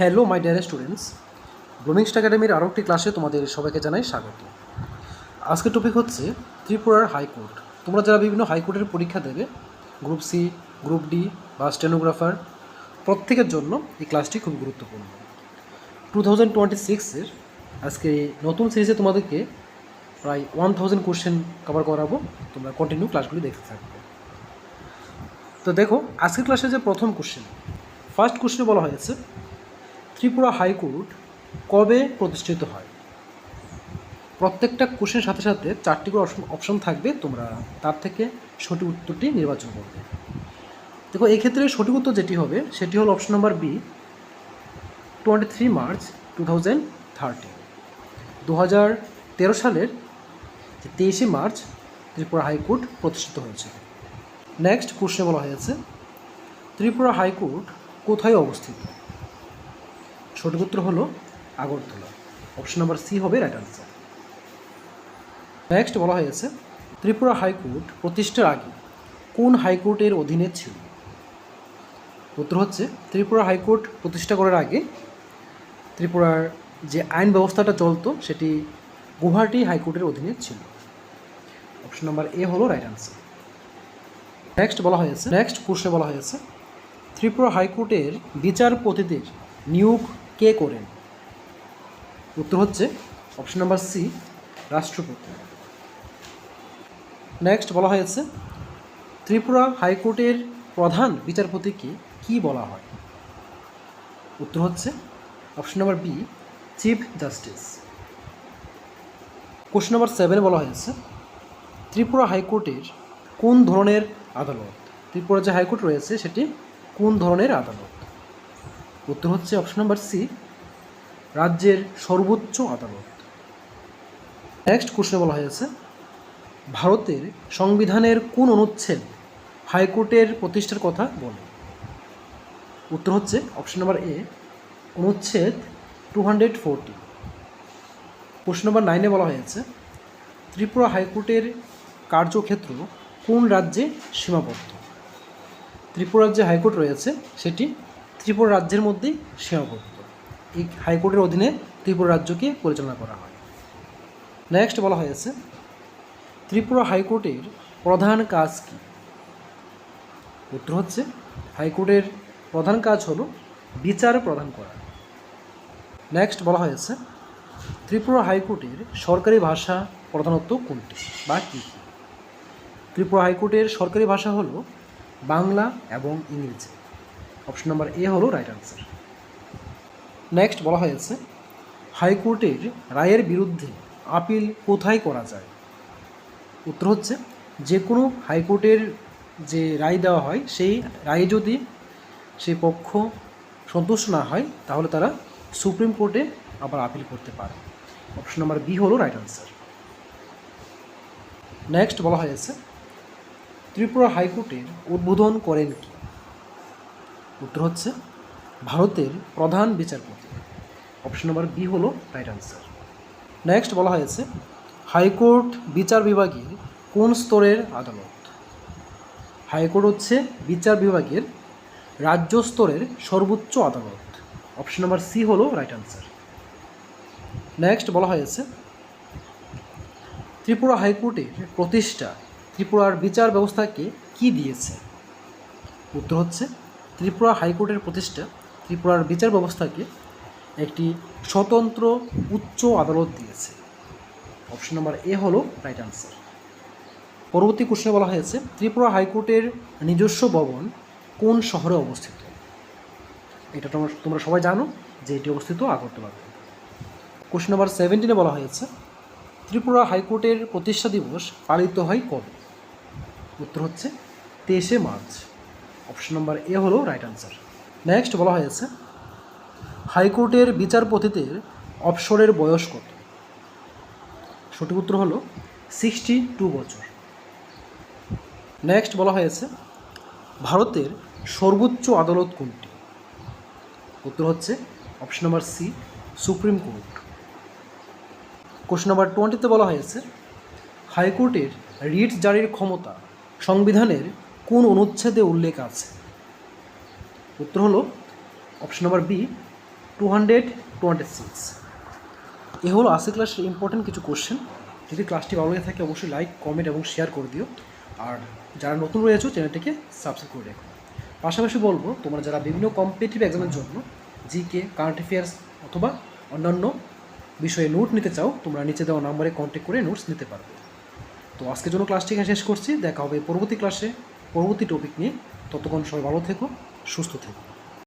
Hello my dear students, ব্লুমিংস একাডেমির আরও একটি ক্লাসে তোমাদের সবাইকে জানাই স্বাগত। আজকের টপিক হচ্ছে ত্রিপুরার হাইকোর্ট। তোমরা যারা বিভিন্ন হাইকোর্টের পরীক্ষা দেবে, গ্রুপ সি, গ্রুপ ডি বা স্টেনোগ্রাফার, প্রত্যেকের জন্য এই ক্লাসটি খুব গুরুত্বপূর্ণ। 2026-এর আজকে নতুন সিরিজে তোমাদেরকে প্রায় 1000 কোশ্চেন কভার করাবো। তোমরা কন্টিনিউ ক্লাসগুলি দেখতে থাকবে। তো দেখো, আজকের ক্লাসে যে প্রথম কোশ্চেন, ফার্স্ট কোশ্চেনে বলা হয়েছে ত্রিপুরা হাইকোর্ট কবে প্রতিষ্ঠিত হয়। প্রত্যেকটা কোশ্চেনের সাথে সাথে 4টি করে অপশন থাকবে, তোমরা তার থেকে সঠিক উত্তরটি নির্বাচন করবে। দেখো, এই ক্ষেত্রে সঠিক উত্তর যেটি হবে সেটি হলো অপশন নাম্বার বি, 23 মার্চ 2013। 2013 সালের 23শে মার্চ ত্রিপুরা হাইকোর্ট প্রতিষ্ঠিত হয়েছে। নেক্সট কোশ্চেনে বলা হয়েছে ত্রিপুরা হাইকোর্ট কোথায় অবস্থিত। সঠিক উত্তর হলো আগরতলা। অপশন নাম্বার সি হবে রাইট আনসার। নেক্সট বলা হয়েছে ত্রিপুরা হাইকোর্ট প্রতিষ্ঠার আগে কোন হাইকোর্টের অধীনে ছিল। উত্তর হচ্ছে ত্রিপুরা হাইকোর্ট প্রতিষ্ঠা করার আগে ত্রিপুরার যে আইন ব্যবস্থাটা চলতো সেটি গুয়াহাটি হাইকোর্টের অধীনে ছিল। অপশন নাম্বার এ হলো রাইট আনসার। নেক্সট প্রশ্নে বলা হয়েছে ত্রিপুরা হাইকোর্টের বিচারপতিদের নিয়োগ কে করেন। উত্তর হচ্ছে অপশন নাম্বার সি, রাষ্ট্রপতি। নেক্সট বলা হয়েছে ত্রিপুরা হাইকোর্টের প্রধান বিচারপতিকে কি বলা হয়। উত্তর হচ্ছে option number B, chief justice. Question number 7 বলা হয়েছে ত্রিপুরা হাইকোর্টের কোন ধরনের আদালত। ত্রিপুরা যে হাইকোর্ট রয়েছে সেটি কোন ধরনের আদালত। উত্তর হচ্ছে অপশন নাম্বার সি, রাজ্যের সর্বোচ্চ আদালত। নেক্সট কোশ্চেন বলা হয়েছে ভারতের সংবিধানের কোন অনুচ্ছেদ হাইকোর্টের প্রতিষ্ঠার কথা বলে। উত্তর হচ্ছে অপশন নাম্বার এ, অনুচ্ছেদ 240। কোশ্চেন নাম্বার 9 বলা হয়েছে ত্রিপুরা হাইকোর্টের কার্যক্ষেত্র কোন রাজ্যে সীমাবদ্ধ। ত্রিপুরার যে হাইকোর্ট রয়েছে সেটি ত্রিপুরা রাজ্যের মধ্যেই সীমাবদ্ধ। এই হাইকোর্টের অধীনে ত্রিপুরা রাজ্যকে পরিচালনা করা হয়। নেক্সট বলা হয়েছে ত্রিপুরা হাইকোর্টের প্রধান কাজ কী। উত্তর হচ্ছে হাইকোর্টের প্রধান কাজ হলো বিচার প্রদান করা। নেক্সট বলা হয়েছে ত্রিপুরা হাইকোর্টের সরকারি ভাষা প্রধানত কোনটি বা কী কী। ত্রিপুরা হাইকোর্টের সরকারি ভাষা হলো বাংলা এবং ইংরেজি। অপশন নাম্বার এ হলো রাইট আনসার। নেক্সট বলা হয়েছে হাইকোর্টের রায়ের বিরুদ্ধে আপিল কোথায় করা যায়। উত্তর হচ্ছে যে কোনো হাইকোর্টের যে রায় দেওয়া হয় সেই রায়ে যদি সেই পক্ষ সন্তুষ্ট না হয় তাহলে তারা সুপ্রিম কোর্টে আবার আপিল করতে পারে। অপশন নাম্বার বি হলো রাইট আনসার। নেক্সট বলা হয়েছে ত্রিপুরা হাইকোর্টের উদ্বোধন করেন কি। উত্তর হচ্ছে ভারতের প্রধান বিচারপতি। অপশন নাম্বার বি হলো রাইট আনসার। নেক্সট বলা হয়েছে হাইকোর্ট বিচার বিভাগের কোন স্তরের আদালত। হাইকোর্ট হচ্ছে বিচার বিভাগের রাজ্য স্তরের সর্বোচ্চ আদালত। অপশন নাম্বার সি হলো রাইট আনসার। নেক্সট বলা হয়েছে ত্রিপুরা হাইকোর্টের প্রতিষ্ঠা ত্রিপুরার বিচার ব্যবস্থাকে কি দিয়েছে। উত্তর হচ্ছে ত্রিপুরা হাইকোর্টের প্রতিষ্ঠা ত্রিপুরার বিচার ব্যবস্থাকে একটি স্বতন্ত্র উচ্চ আদালত দিয়েছে। অপশন নাম্বার এ হলো রাইট আনসার। পরবর্তী কোশ্চেনে বলা হয়েছে ত্রিপুরা হাইকোর্টের নিজস্ব ভবন কোন শহরে অবস্থিত। এটা তোমরা সবাই জানো যে এটি অবস্থিত আগরতলাতে। কোশ্চেন নাম্বার 17 বলা হয়েছে ত্রিপুরা হাইকোর্টের প্রতিষ্ঠা দিবস পালিত হয় কবে। উত্তর হচ্ছে 23শে মার্চ। অপশন নাম্বার এ হলো রাইট আনসার। নেক্সট বলা হয়েছে হাইকোর্টের বিচারপতিদের অবসরের বয়স কত। সঠিক উত্তর হলো 62 বছর। নেক্সট বলা হয়েছে ভারতের সর্বোচ্চ আদালত কোনটি। উত্তর হচ্ছে option number C, Supreme Court. Question number 20 বলা হয়েছে হাইকোর্টের রিট জারির ক্ষমতা সংবিধানের কোন অনুচ্ছেদে উল্লেখ আছে। উত্তর হলো অপশন নাম্বার বি, 226। এ হলো আজকের ক্লাসের ইম্পর্টেন্ট কিছু কোশ্চেন। যদি ক্লাসটি ভালো লেগে থাকে অবশ্যই লাইক, কমেন্ট এবং শেয়ার করে দিও। আর যারা নতুন রয়েছে চ্যানেলটিকে সাবস্ক্রাইব করে রেখো। পাশাপাশি বলবো, তোমরা যারা বিভিন্ন কম্পিটিটিভ এক্সামের জন্য জিকে, কারেন্ট অ্যাফেয়ার্স অথবা অন্যান্য বিষয়ে নোট নিতে চাও, তোমরা নিচে দেওয়া নাম্বারে কন্ট্যাক্ট করে নোটস নিতে পারবে। তো আজকের জন্য ক্লাসটি এখানে শেষ করছি। দেখা হবে পরবর্তী ক্লাসে পরবর্তী টপিক নিয়ে। ততক্ষণ সবাই ভালো থেকো, সুস্থ থেকো।